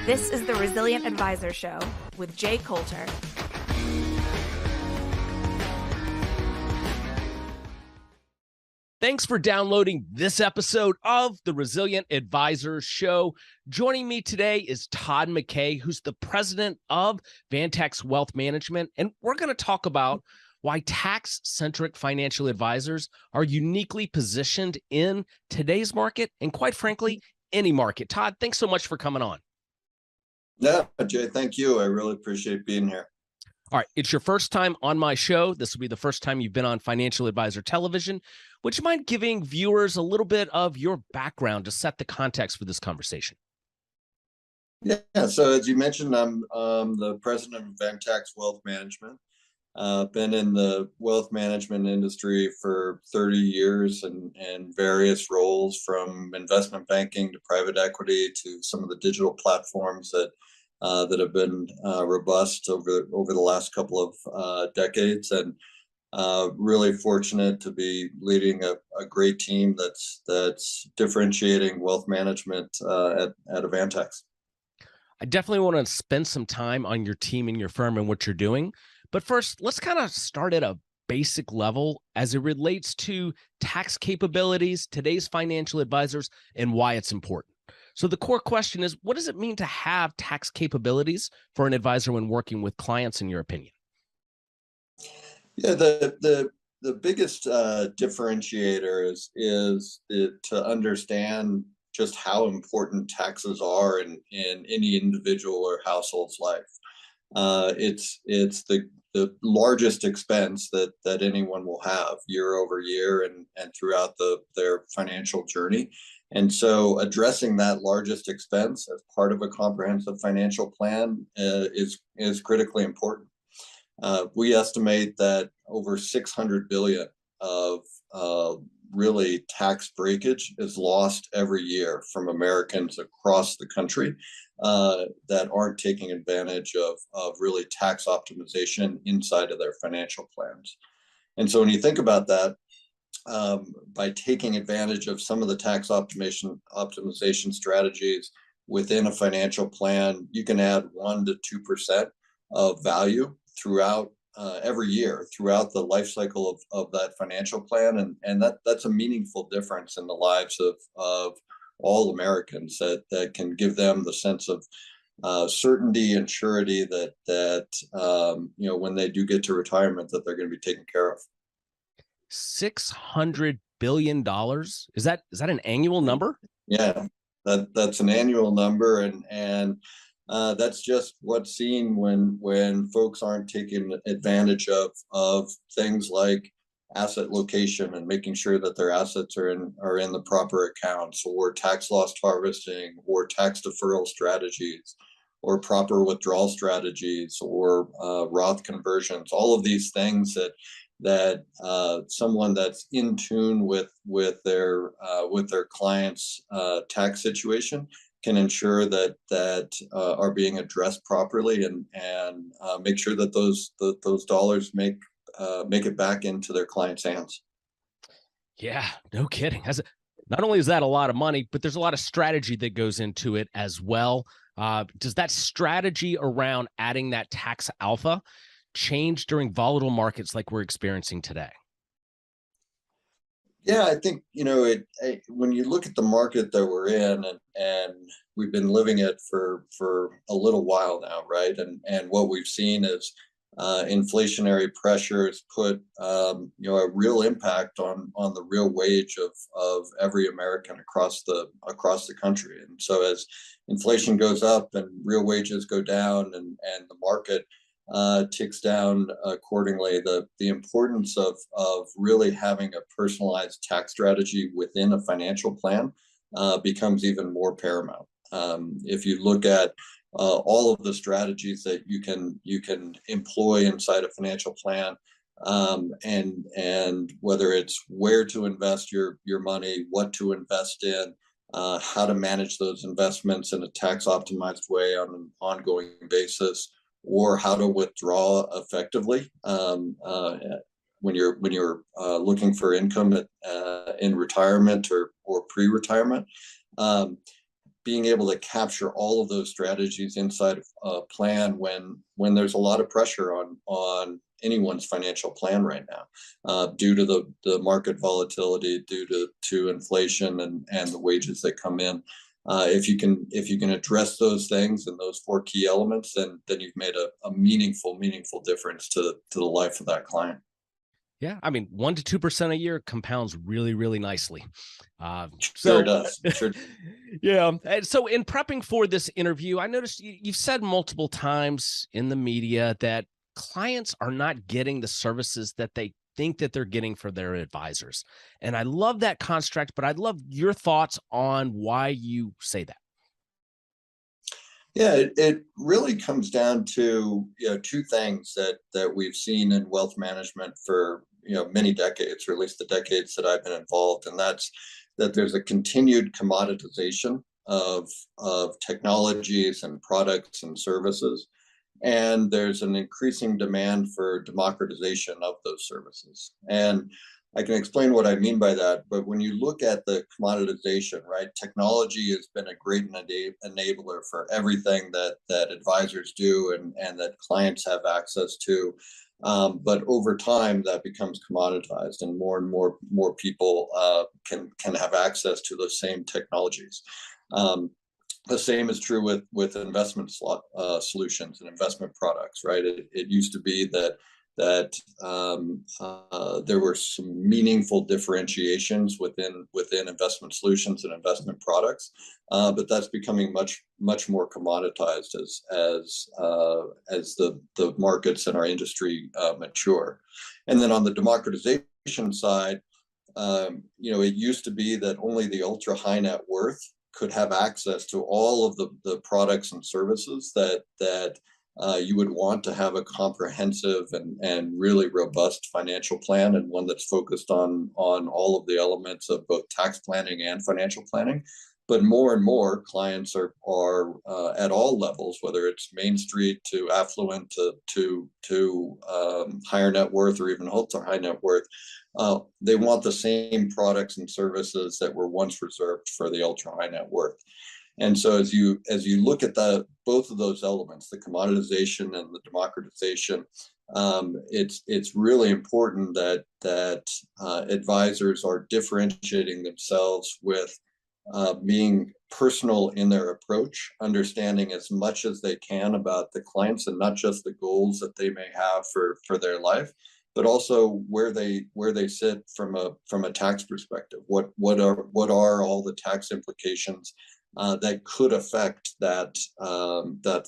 This is the Resilient Advisor Show with Jay Coulter. Thanks for downloading this episode of the Resilient Advisor Show. Joining me today is Todd Mackay, who's the president of Avantax Wealth Management, and we're going to talk about why tax-centric financial advisors are uniquely positioned in today's market and, quite frankly, any market. Todd, thanks so much for coming on. Yeah, Jay, thank you. I really appreciate being here. All right, it's your first time on my show. This will be the first time you've been on Financial Advisor Television. Would you mind giving viewers a little bit of your background to set the context for this conversation? Yeah, so as you mentioned, I'm the president of Avantax Wealth Management. Been in the wealth management industry for 30 years and various roles, from investment banking to private equity to some of the digital platforms that have been robust over the last couple of decades, and really fortunate to be leading a great team that's differentiating wealth management at Avantax. I definitely want to spend some time on your team and your firm and what you're doing. But first, let's kind of start at a basic level as it relates to tax capabilities, today's financial advisors, and why it's important. So the core question is, what does it mean to have tax capabilities for an advisor when working with clients, in your opinion? Yeah, the biggest differentiator is to understand just how important taxes are in any individual or household's life. It's the largest expense that anyone will have year over year and throughout their financial journey. And so addressing that largest expense as part of a comprehensive financial plan is critically important. We estimate that over 600 billion of really tax breakage is lost every year from Americans across the country that aren't taking advantage of really tax optimization inside of their financial plans. And so when you think about that, by taking advantage of some of the tax optimization strategies within a financial plan, you can add 1% to 2% of value throughout every year throughout the life cycle of that financial plan, and that's a meaningful difference in the lives of all Americans that can give them the sense of certainty and surety that when they do get to retirement, that they're going to be taken care of. $600 billion. Is that an annual number? Yeah, that's an annual number, and that's just what's seen when folks aren't taking advantage of things like asset location and making sure that their assets are in the proper accounts, or tax loss harvesting, or tax deferral strategies, or proper withdrawal strategies, or Roth conversions. All of these things that someone that's in tune with their client's tax situation can ensure that are being addressed properly, and make sure that those dollars make it back into their clients' hands. Yeah, no kidding. Not only is that a lot of money, but there's a lot of strategy that goes into it as well. Does that strategy around adding that tax alpha change during volatile markets like we're experiencing today? Yeah, I think, when you look at the market that we're in, and we've been living it for a little while now, right? And what we've seen is inflationary pressures put a real impact on the real wage of every American across the country. And so as inflation goes up and real wages go down, and the market ticks down accordingly, the importance of really having a personalized tax strategy within a financial plan becomes even more paramount. If you look at all of the strategies that you can employ inside a financial plan, and whether it's where to invest your money, what to invest in, how to manage those investments in a tax optimized way on an ongoing basis, or how to withdraw effectively when you're looking for income in retirement or pre-retirement. being able to capture all of those strategies inside of a plan when there's a lot of pressure on anyone's financial plan right now, due to the market volatility, due to inflation and the wages that come in. If you can address those things and those four key elements, then you've made a meaningful difference to the life of that client. Yeah, I mean, 1% to 2% a year compounds really, really nicely. Sure does. Sure. Yeah. And so in prepping for this interview, I noticed you've said multiple times in the media that clients are not getting the services that they think that they're getting for their advisors. And I love that construct, but I'd love your thoughts on why you say that. Yeah, it really comes down to two things that we've seen in wealth management for many decades, or at least the decades that I've been involved, and that's that there's a continued commoditization of technologies and products and services, and there's an increasing demand for democratization of those services. And I can explain what I mean by that, but when you look at the commoditization, right, technology has been a great enabler for everything that advisors do and that clients have access to. But over time, that becomes commoditized, and more people can have access to those same technologies. The same is true with investment solutions and investment products, right? It used to be that there were some meaningful differentiations within investment solutions and investment products, but that's becoming much more commoditized as the markets in our industry mature. And then on the democratization side, it used to be that only the ultra high net worth could have access to all of the products and services that you would want to have a comprehensive and really robust financial plan, and one that's focused on all of the elements of both tax planning and financial planning. But more and more clients are at all levels, whether it's Main Street to affluent to higher net worth or even ultra high net worth. They want the same products and services that were once reserved for the ultra high net worth. And so as you look at both of those elements, the commoditization and the democratization, it's really important that advisors are differentiating themselves with being personal in their approach, understanding as much as they can about the clients and not just the goals that they may have for their life, but also where they sit from a tax perspective. What are all the tax implications that could affect that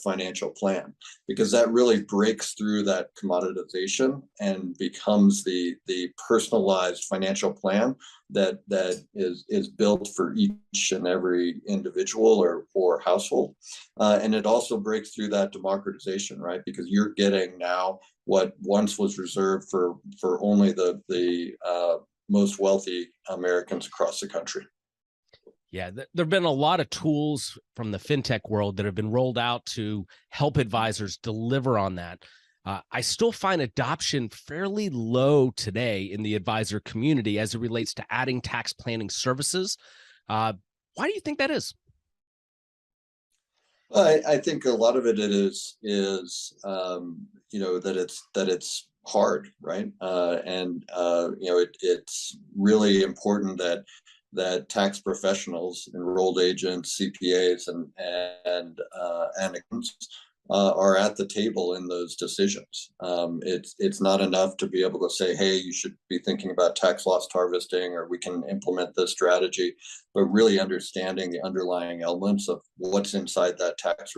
financial plan, because that really breaks through that commoditization and becomes the personalized financial plan that is built for each and every individual or household. And it also breaks through that democratization, right? Because you're getting now what once was reserved for only the most wealthy Americans across the country. Yeah, there have been a lot of tools from the fintech world that have been rolled out to help advisors deliver on that. I still find adoption fairly low today in the advisor community as it relates to adding tax planning services. Why do you think that is? Well, I think a lot of it is that it's hard, right? It's really important that tax professionals, enrolled agents, CPAs, and accountants are at the table in those decisions. It's not enough to be able to say, hey, you should be thinking about tax loss harvesting, or we can implement this strategy, but really understanding the underlying elements of what's inside that tax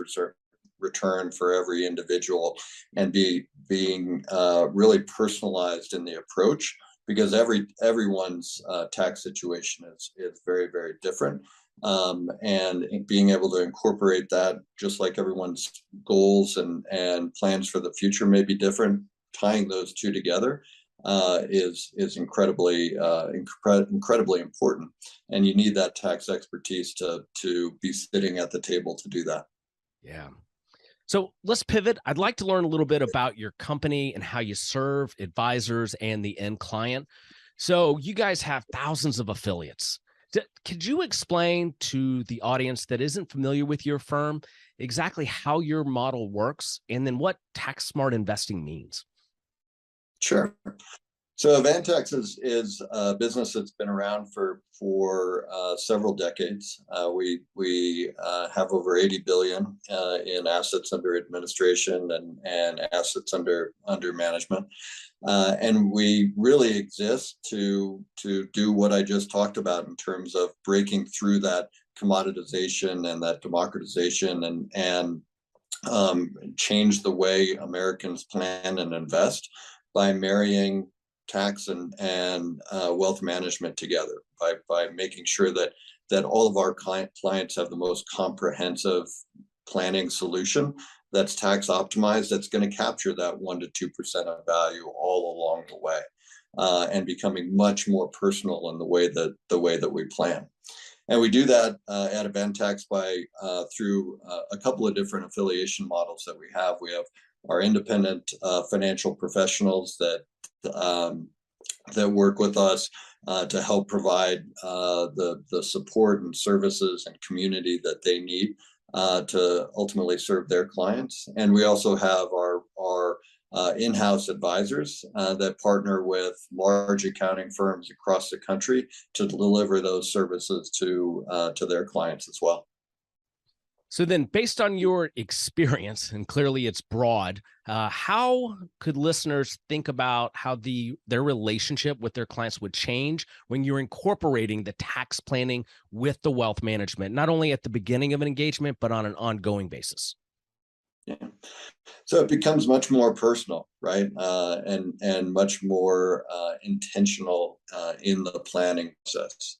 return for every individual, and being really personalized in the approach, because everyone's tax situation is very, very different. And being able to incorporate that, just like everyone's goals and plans for the future may be different, tying those two together is incredibly important. And you need that tax expertise to be sitting at the table to do that. Yeah. So let's pivot. I'd like to learn a little bit about your company and how you serve advisors and the end client. So you guys have thousands of affiliates. Could you explain to the audience that isn't familiar with your firm exactly how your model works and then what tax smart investing means? Sure. So Avantax is a business that's been around for several decades. We have over 80 billion in assets under administration and assets under management, and we really exist to do what I just talked about in terms of breaking through that commoditization and that democratization and change the way Americans plan and invest by marrying tax and wealth management together, by making sure that all of our clients have the most comprehensive planning solution that's tax optimized, that's going to capture that 1% to 2% of value all along the way, and becoming much more personal in the way that we plan. And we do that at Avantax by through a couple of different affiliation models that we have. We have our independent financial professionals that work with us to help provide the support and services and community that they need to ultimately serve their clients. And we also have our in-house advisors that partner with large accounting firms across the country to deliver those services to their clients as well. So then, based on your experience, and clearly it's broad, how could listeners think about how their relationship with their clients would change when you're incorporating the tax planning with the wealth management, not only at the beginning of an engagement, but on an ongoing basis? Yeah. So it becomes much more personal, right? And much more intentional in the planning process.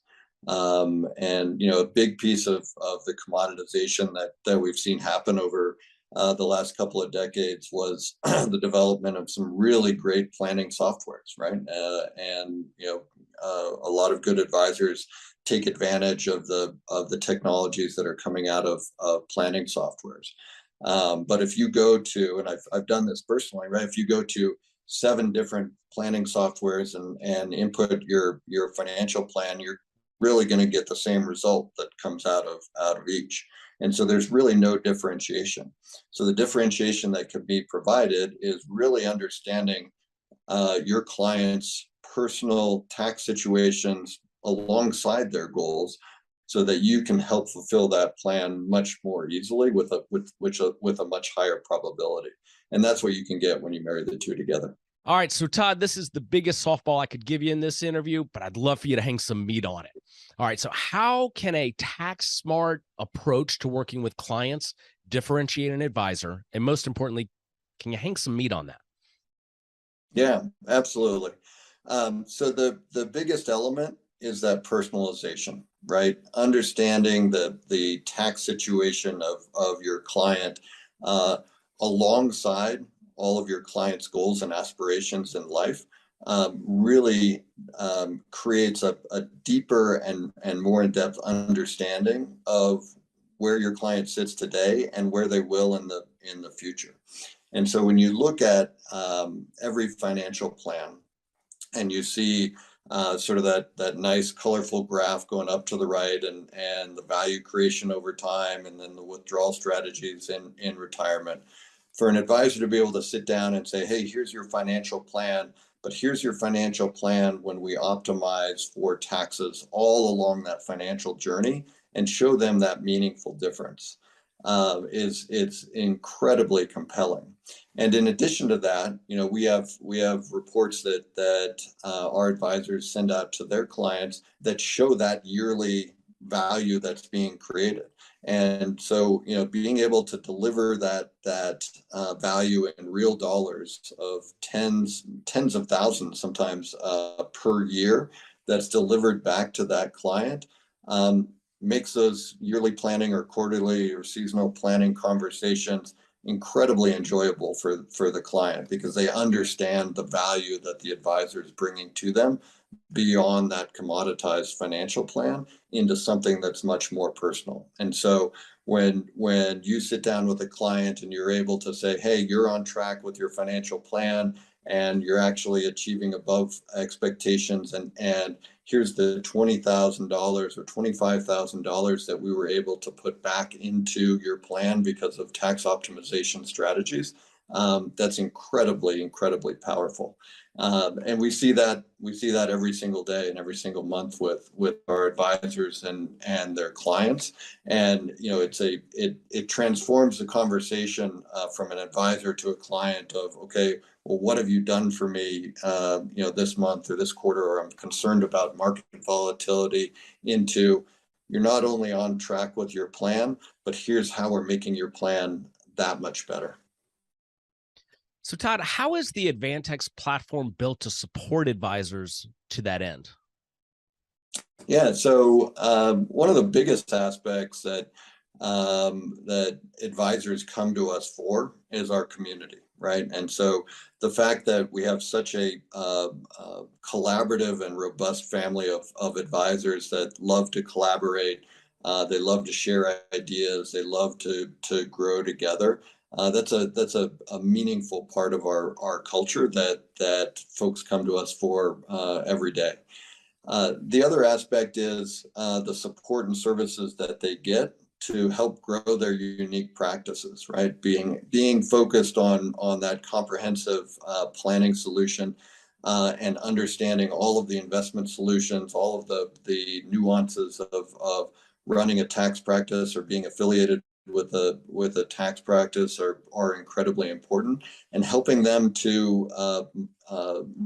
And a big piece of the commoditization that we've seen happen over the last couple of decades was the development of some really great planning softwares, right? And a lot of good advisors take advantage of the technologies that are coming out of planning softwares. But if you go to, and I've done this personally, right? If you go to 7 different planning softwares and input your financial plan, you're really going to get the same result that comes out of each. And so there's really no differentiation. So the differentiation that can be provided is really understanding your client's personal tax situations alongside their goals, so that you can help fulfill that plan much more easily with a much higher probability. And that's what you can get when you marry the two together. All right, so Todd, this is the biggest softball I could give you in this interview, but I'd love for you to hang some meat on it. All right, so how can a tax smart approach to working with clients differentiate an advisor? And most importantly, can you hang some meat on that? Yeah, absolutely. So the biggest element is that personalization, right? Understanding the tax situation of your client alongside all of your client's goals and aspirations in life really creates a deeper and more in-depth understanding of where your client sits today and where they will in the future. And so when you look at every financial plan and you see sort of that nice colorful graph going up to the right and the value creation over time, and then the withdrawal strategies in retirement, for an advisor to be able to sit down and say, hey, here's your financial plan, but here's your financial plan when we optimize for taxes all along that financial journey, and show them that meaningful difference, it's incredibly compelling. And in addition to that, we have reports that our advisors send out to their clients that show that yearly value that's being created. And so, being able to deliver that value in real dollars of tens of thousands, sometimes per year, that's delivered back to that client, makes those yearly planning or quarterly or seasonal planning conversations incredibly enjoyable for the client, because they understand the value that the advisor is bringing to them beyond that commoditized financial plan into something that's much more personal. And so when you sit down with a client and you're able to say, hey, you're on track with your financial plan and you're actually achieving above expectations, and here's the $20,000 or $25,000 that we were able to put back into your plan because of tax optimization strategies. That's incredibly powerful. And we see that every single day and every single month with our advisors and their clients. And it transforms the conversation from an advisor to a client of, okay, well, what have you done for me this month or this quarter, or I'm concerned about market volatility, into you're not only on track with your plan, but here's how we're making your plan that much better. So Todd, how is the Avantax platform built to support advisors to that end? Yeah, so one of the biggest aspects that advisors come to us for is our community, right? And so the fact that we have such a collaborative and robust family of advisors that love to collaborate, they love to share ideas, they love to grow together. That's a meaningful part of our culture that folks come to us for every day. The other aspect is the support and services that they get to help grow their unique practices, right? Being focused on that comprehensive planning solution and understanding all of the investment solutions, all of the nuances of running a tax practice or being affiliated with a tax practice are incredibly important, and helping them to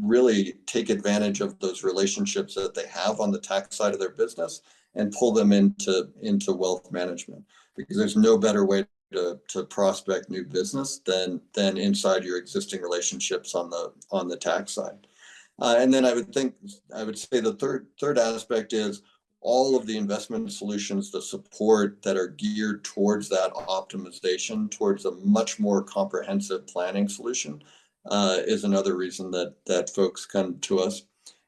really take advantage of those relationships that they have on the tax side of their business and pull them into wealth management, because there's no better way to prospect new business than inside your existing relationships on the tax side. And then I would say the third aspect is all of the investment solutions, the support that are geared towards that optimization, towards a much more comprehensive planning solution, is another reason that folks come to us.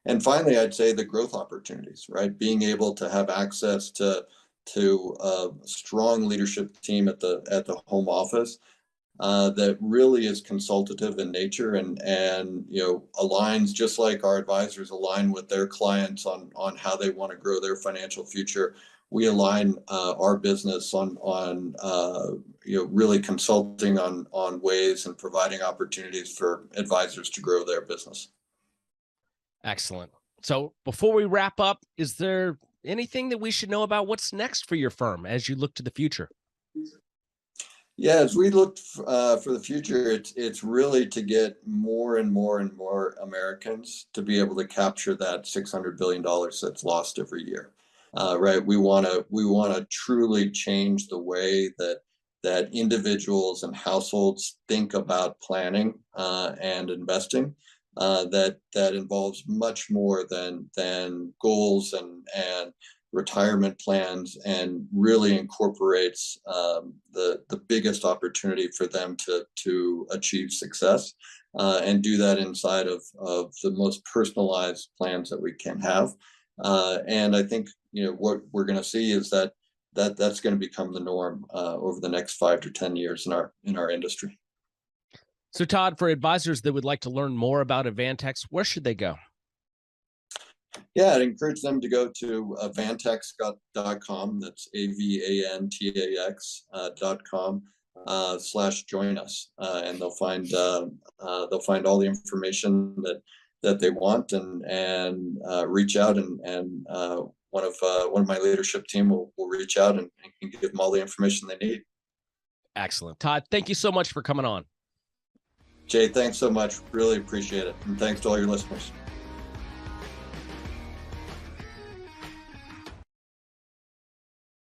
And finally, I'd say the growth opportunities, right? Being able to have access to a strong leadership team at the home office that really is consultative in nature and aligns, just like our advisors align with their clients on how they want to grow their financial future. We align our business on really consulting on ways and providing opportunities for advisors to grow their business. Excellent. So before we wrap up, is there anything that we should know about what's next for your firm as you look to the future? Yeah, as we look for the future, it's really to get more and more and more Americans to be able to capture that $600 billion that's lost every year. Right? We want to truly change the way that individuals and households think about planning and investing. That involves much more than goals and retirement plans, and really incorporates the biggest opportunity for them to achieve success and do that inside of the most personalized plans that we can have. And I think what we're going to see is that's going to become the norm over the next 5 to 10 years in our industry. So Todd, for advisors that would like to learn more about Avantax, where should they go? Yeah, I'd encourage them to go to avantax.com. That's AVANTAX.com /join us, and they'll find all the information that they want, and reach out, and one of my leadership team will reach out and can give them all the information they need. Excellent. Todd, thank you so much for coming on. Jay, thanks so much. Really appreciate it. And thanks to all your listeners.